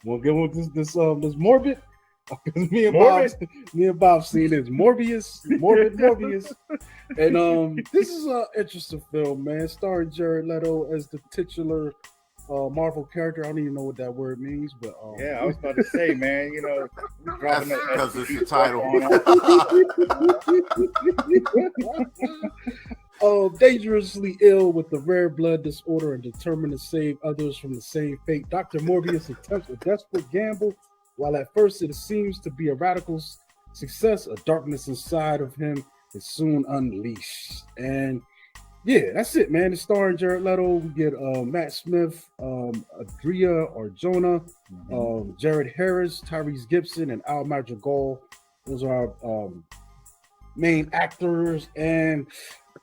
We'll get with this Morbid. Me and Bob seen this Morbius. And this is an interesting film, man. Starring Jared Leto as the titular Marvel character. I don't even know what that word means, but yeah, I was about to say, man, that's because it's the title. Dangerously ill with a rare blood disorder and determined to save others from the same fate, Dr. Morbius attempts a desperate gamble. While at first it seems to be a radical success, a darkness inside of him is soon unleashed. And yeah, that's it, man. It's starring Jared Leto. We get Matt Smith, Adria Arjona, Jared Harris, Tyrese Gibson, and Al Madrigal. Those are our main actors. And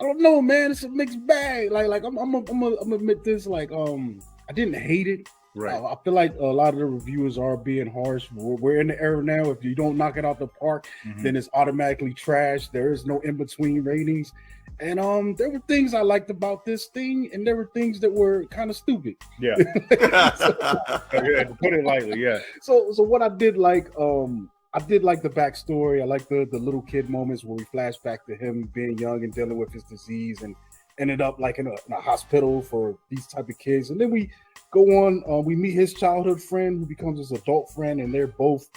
I don't know, man. It's a mixed bag. Like I'm gonna admit this. Like I didn't hate it. Right. I feel like a lot of the reviewers are being harsh. We're in the era now. If you don't knock it out the park, then it's automatically trash. There is no in between ratings. And there were things I liked about this thing, and there were things that were kind of stupid. Yeah. To put it lightly, yeah. So what I did like, I did like the backstory. I like the little kid moments where we flash back to him being young and dealing with his disease and ended up like in a hospital for these type of kids. And then we go on, we meet his childhood friend who becomes his adult friend, and they're both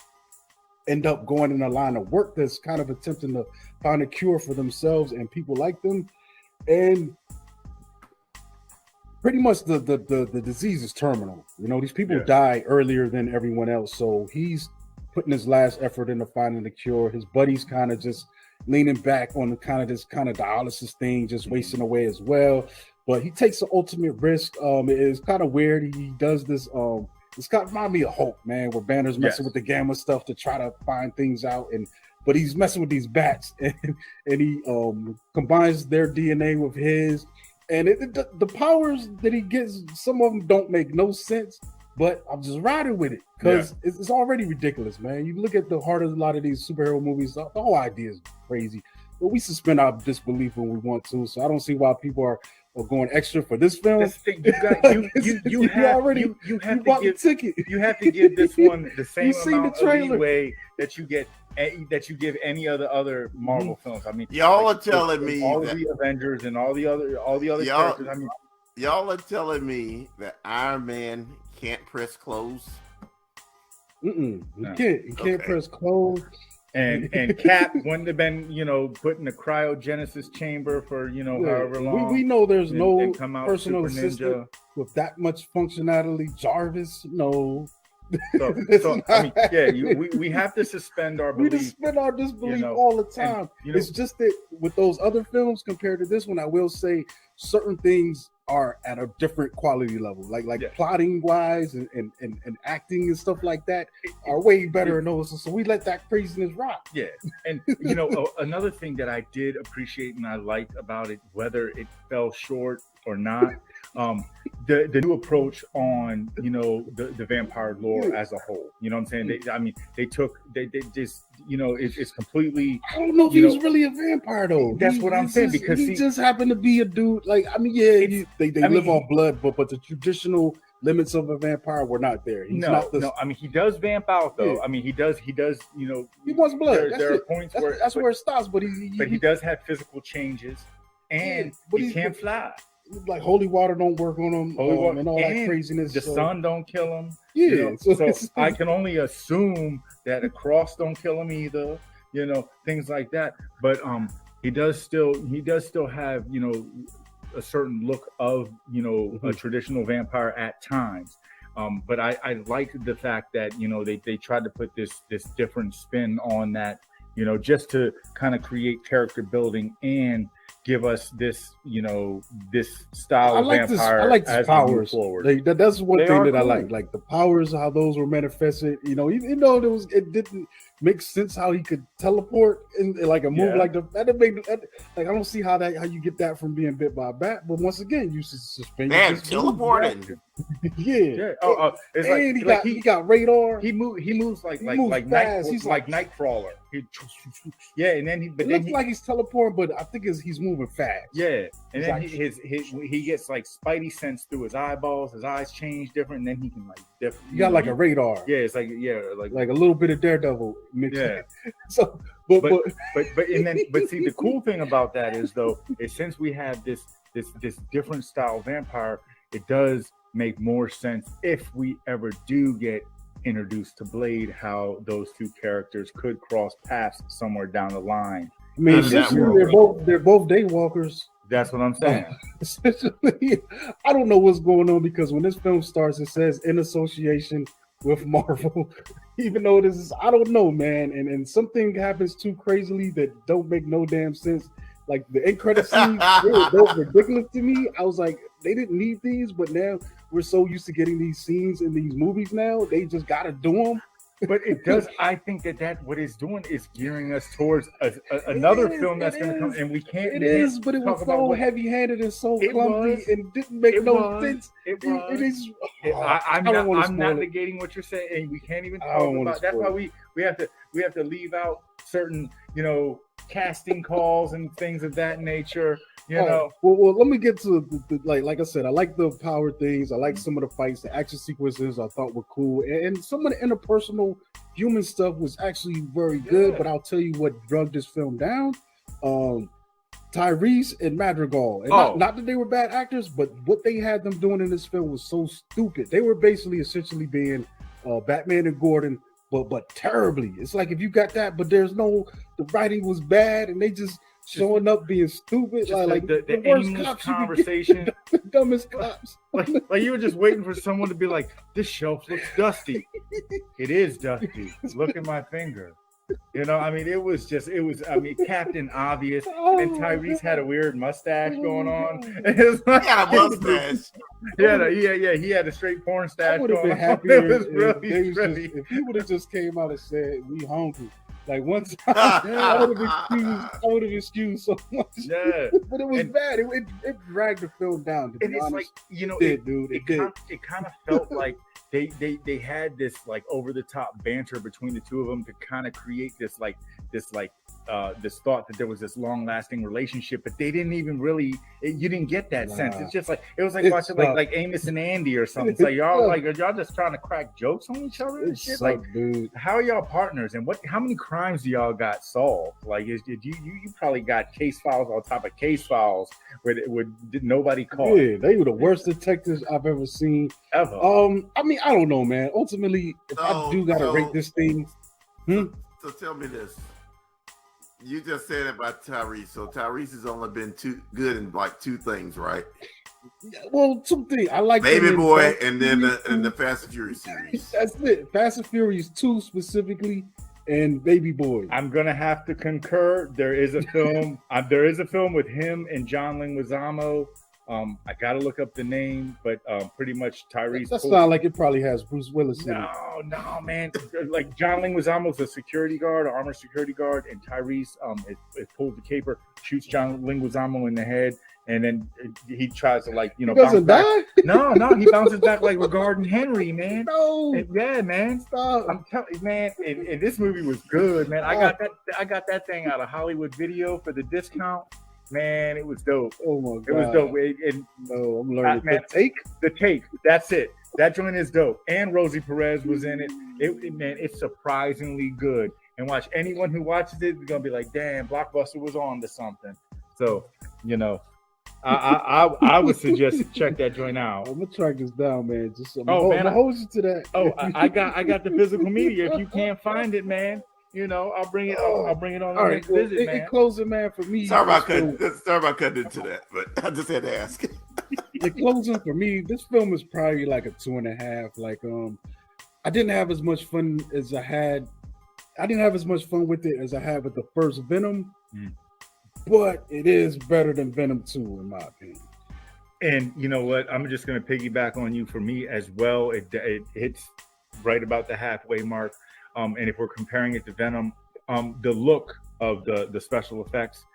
end up going in a line of work that's kind of attempting to find a cure for themselves and people like them. And pretty much the disease is terminal. These people die earlier than everyone else. So he's putting his last effort into finding the cure. His buddy's kind of just leaning back on the kind of dialysis thing, just wasting away as well. But he takes the ultimate risk. It's kind of weird. He does this. It's kind of remind me of Hulk, man, where Banner's messing with the gamma stuff to try to find things out, but he's messing with these bats, and he combines their DNA with his, and the powers that he gets, some of them don't make no sense, but I'm just riding with it because it's already ridiculous, man. You look at the heart of a lot of these superhero movies, the whole idea is crazy, but we suspend our disbelief when we want to. So I don't see why people are going extra for this film. That's the thing. You have to give this one the same amount of leeway that you give any other Marvel films. I mean, y'all are telling me all of the Avengers and all the other characters. I mean, y'all are telling me that Iron Man can't press close. He can't press close. And Cap wouldn't have been, put in a cryogenesis chamber for, however long. We know there's no personal assistant with that much functionality. Jarvis, no. So I mean, we have to suspend our belief. We suspend our disbelief all the time. And, it's just that with those other films compared to this one, I will say certain things are at a different quality level, like plotting wise and acting and stuff like that are way better in those. So we let that craziness rock. Yeah, and another thing that I did appreciate and I liked about it, whether it fell short or not, the new approach on the vampire lore as a whole. You know what I'm saying? They just it's completely. I don't know if he was really a vampire though. That's what I'm saying, because he just happened to be a dude. Like they live off blood, but the traditional limits of a vampire were not there. No. I mean, he does vamp out though. Yeah. I mean, he does. He wants blood. There are points where that's where it stops. But he does have physical changes, and he can't fly. Like holy water don't work on him, and all that craziness. The sun don't kill him. Yeah, so I can only assume that the cross don't kill him either. Things like that. But he does still have a certain look of a traditional vampire at times. But I like the fact that they tried to put this different spin on that, just to kind of create character building and give us this style of vampire. I like the powers. Forward. That's one thing that cool. I like the powers, how those were manifested. Even though it didn't make sense how he could teleport and like a move like that. I don't see how you get that from being bit by a bat. But once again, you suspend. Man, teleporting. Yeah. It's and like he got radar. He moves like fast. He's like Nightcrawler. And then it looks like he's teleporting, but I think he's moving fast. Yeah, and then he gets like Spidey sense through his eyeballs. His eyes change different, and then he can like different. You got like a radar. Yeah, it's like like a little bit of Daredevil mixed. Yeah. So, but see, the cool thing about that is since we have this different style vampire, it does make more sense if we ever do get introduced to Blade, how those two characters could cross paths somewhere down the line. I mean, they're both daywalkers. That's what I'm saying. Essentially, I don't know what's going on, because when this film starts, it says in association with Marvel. Even though this is, I don't know, man, and something happens too crazily that don't make no damn sense. Like the end credit scenes, they were both ridiculous to me. I was like, they didn't need these, but now we're so used to getting these scenes in these movies now, they just gotta do them. But it does. I think that what it's doing is gearing us towards another film that's going to come, and we can't. It is, but it was so heavy-handed and so clumsy and didn't make no sense. It is. I'm not negating what you're saying, and we can't even talk about. That's why we have to leave out certain casting calls and things of that nature. Well, let me get to the like I said, I like the power things. I like some of the fights, the action sequences I thought were cool, and some of the interpersonal human stuff was actually very good. But I'll tell you what drug this film down: Tyrese and Madrigal. And not that they were bad actors, but what they had them doing in this film was so stupid. They were basically essentially being Batman and Gordon, but terribly. It's like if you got that, but the writing was bad, and they just showing up being stupid, like the worst cops conversation, the dumbest cops. like you were just waiting for someone to be like, "This shelf looks dusty." It is dusty. Look at my finger. I mean, it was Captain Obvious, and Tyrese had a weird mustache going on. It like, he had a mustache. He had a straight porn stash. I would have been happier if he would have just came out and said, "We hungry." Like one time, I would have excused so much. Yeah, but it was bad. It dragged the film down. To be honest, it kind of felt like they had this like over the top banter between the two of them to kind of create this thought that there was this long lasting relationship, but they didn't even really. You didn't get that sense. It's just like it was like watching like Amos and Andy or something. It's like are y'all just trying to crack jokes on each other and shit? Like, dude, how are y'all partners? And how many crimes do y'all got solved? Like, you probably got case files on top of case files where nobody caught. Yeah, they were the worst detectives I've ever seen. Ever. I mean, I don't know, man. Ultimately, if I do gotta rate this thing. So tell me this. You just said about Tyrese. So Tyrese has only been too good in like two things, right? Well, two things. I like Baby Boy and then the Fast and Furious series. That's it. Fast and Furious 2 specifically, and Baby Boy. I'm gonna have to concur. There is a film. There is a film with him and John Leguizamo. I gotta look up the name, but pretty much Tyrese. That sounds like it probably has Bruce Willis in it. No, man. Like John Leguizamo's a security guard, an armored security guard, and Tyrese it pulls the caper, shoots John Leguizamo in the head, and then he tries to he doesn't die? No, he bounces back like regarding Henry, man. No, yeah, man. Stop. I'm telling you, man. And this movie was good, man. I got that thing out of Hollywood Video for the discount. Man, it was dope. Oh my god, it was dope. I'm learning. The take. That's it. That joint is dope. And Rosie Perez was in it. Man, it's surprisingly good. And watch, anyone who watches it is gonna be like, "Damn, Blockbuster was on to something." So, I would suggest check that joint out. I'm gonna track this down, man. I'm gonna hold you to that. I got the physical media. If you can't find it, man. I'll bring it. I'll bring it on the next visit, man. In closing, man, for me. Sorry about cutting into that, but I just had to ask. In closing, for me, this film is probably like a 2.5. Like, I didn't have as much fun as I had. I didn't have as much fun with it as I had with the first Venom, but it is better than Venom 2, in my opinion. And you know what? I'm just going to piggyback on you. For me as well, it hits right about the halfway mark. And if we're comparing it to Venom, the look of the special effects,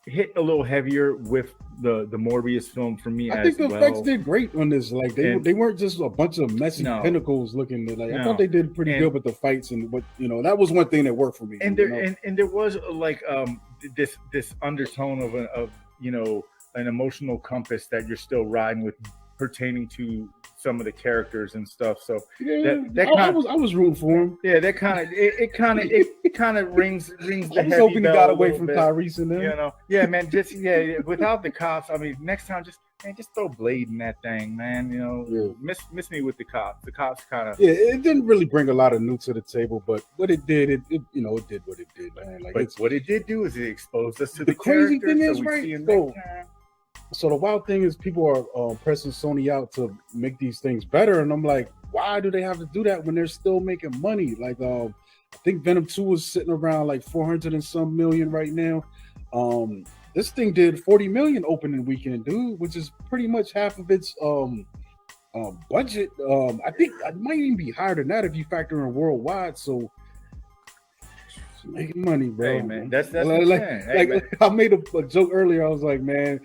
hit a little heavier with the Morbius film for me. I think the effects did great on this. Like they weren't just a bunch of messy pinnacles looking. I thought they did pretty good with the fights and what that was one thing that worked for me. And there was like this undertone of an emotional compass that you're still riding with pertaining to some of the characters and stuff. So I was rooting for him. Yeah, that kind of it kind of rings the I was hoping he got away from Tyrese and them. Yeah, man. Just without the cops. I mean, next time just throw Blade in that thing, man. Miss me with the cops. The cops kind of it didn't really bring a lot of new to the table, but what it did, it did what it did, man. Like, but what it did do is it exposed us to the crazy thing is right. So the wild thing is people are pressing Sony out to make these things better, and I'm like, why do they have to do that when they're still making money? Like, I think Venom 2 is sitting around like 400 and some million right now. This thing did 40 million opening weekend, dude, which is pretty much half of its budget. I think it might even be higher than that if you factor in worldwide. So it's making money, bro. Hey, man, that's like I made a joke earlier. I was like, man,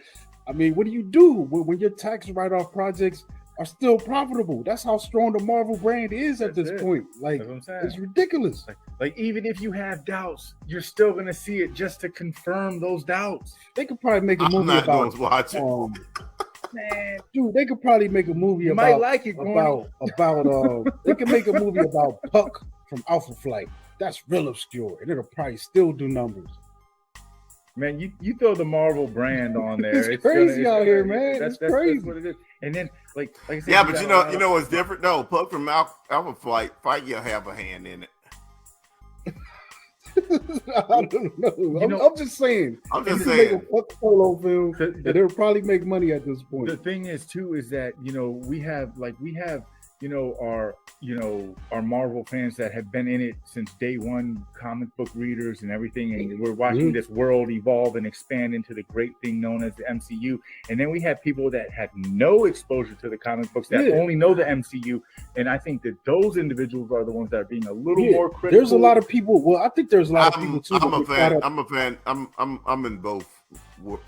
I mean, what do you do when your tax write-off projects are still profitable? That's how strong the Marvel brand is at this point. Like, it's ridiculous. Like, even if you have doubts, you're still gonna see it just to confirm those doubts. They could probably make a movie about watching. Man, dude, they could probably make a movie you about might like it, about they could make a movie about Puck from Alpha Flight. That's real obscure, and it'll probably still do numbers. Man, you throw the Marvel brand on there. It's crazy out here, man. That's crazy. That's what it is. And then, like I said, yeah, but you know what's different? No, Puck from Alpha Flight, you have a hand in it. I don't know. I'm just saying. I'm just saying. Make a Puck solo film, they'll probably make money at this point. The thing is, too, is that we have our Marvel fans that have been in it since day one, comic book readers and everything, and we're watching this world evolve and expand into the great thing known as the MCU. And then we have people that have no exposure to the comic books that only know the MCU, and I think that those individuals are the ones that are being a little more critical. There's a lot of people. Well, I think there's a lot of people too. I'm a fan. I'm in both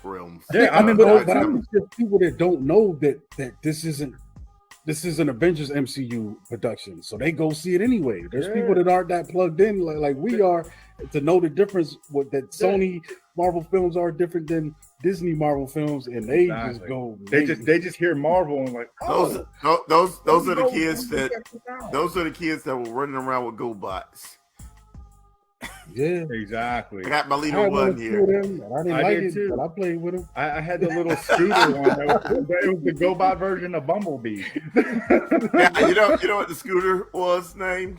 realms. Yeah, I'm in both. But I'm just people that don't know that this isn't. This is an Avengers MCU production, so they go see it anyway. There's people that aren't that plugged in like we are to know the difference. What that Sony Marvel films are different than Disney Marvel films, and they just go. They just hear Marvel and like those are the kids that were running around with GoBots. Yeah, exactly. I got my little one here. I didn't like it too, but I played with him. I had the little scooter one. It was the GoBot version of Bumblebee. Yeah, you know what the scooter was named?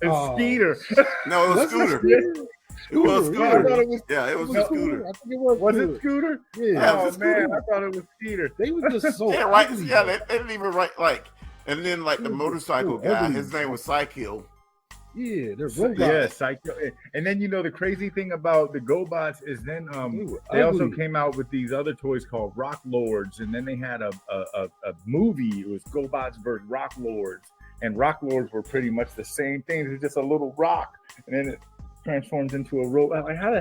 It's Skeeter. No, it was Scooter. It was Scooter. It was a Scooter. I think it was it Scooter? Yeah. Oh man, I thought it was Skeeter. They were just so right. Yeah, they didn't even write like. And then like the motorcycle guy, his name was Psykill. Yeah, they're robots. Yeah, Psycho. And then the crazy thing about the GoBots is then they also came out with these other toys called Rock Lords, and then they had a movie. It was GoBots versus Rock Lords, and Rock Lords were pretty much the same thing. It's just a little rock, and then it transforms into a robot. Like how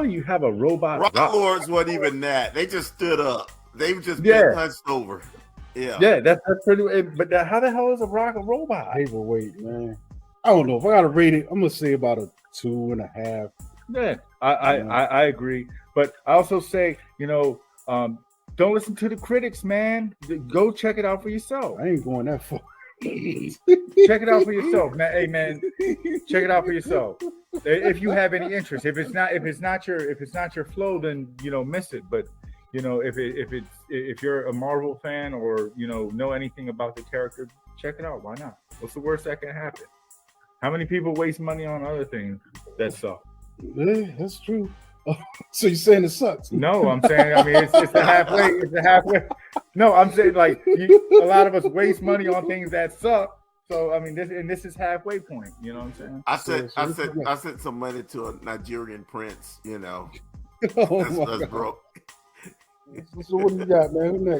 do you have a robot? Rock Lords wasn't even that. They just stood up. They just been hunched over. Yeah, that's pretty. But how the hell is a robot? Paperweight, man. I don't know if I gotta rate it. I'm gonna say about a 2.5. Yeah, I agree, but I also say don't listen to the critics, man. Go check it out for yourself. I ain't going that far. Check it out for yourself, man. Hey, man, check it out for yourself. If you have any interest, if it's not your flow, then miss it. But if you're a Marvel fan or know anything about the character, check it out. Why not? What's the worst that can happen? How many people waste money on other things that suck? Yeah, that's true. So you're saying it sucks? No, I'm saying it's the halfway. It's the halfway. No, I'm saying like a lot of us waste money on things that suck. So this is halfway point. You know what I'm saying? I sent some money to a Nigerian prince. That's broke. So what do you got, man? Who next?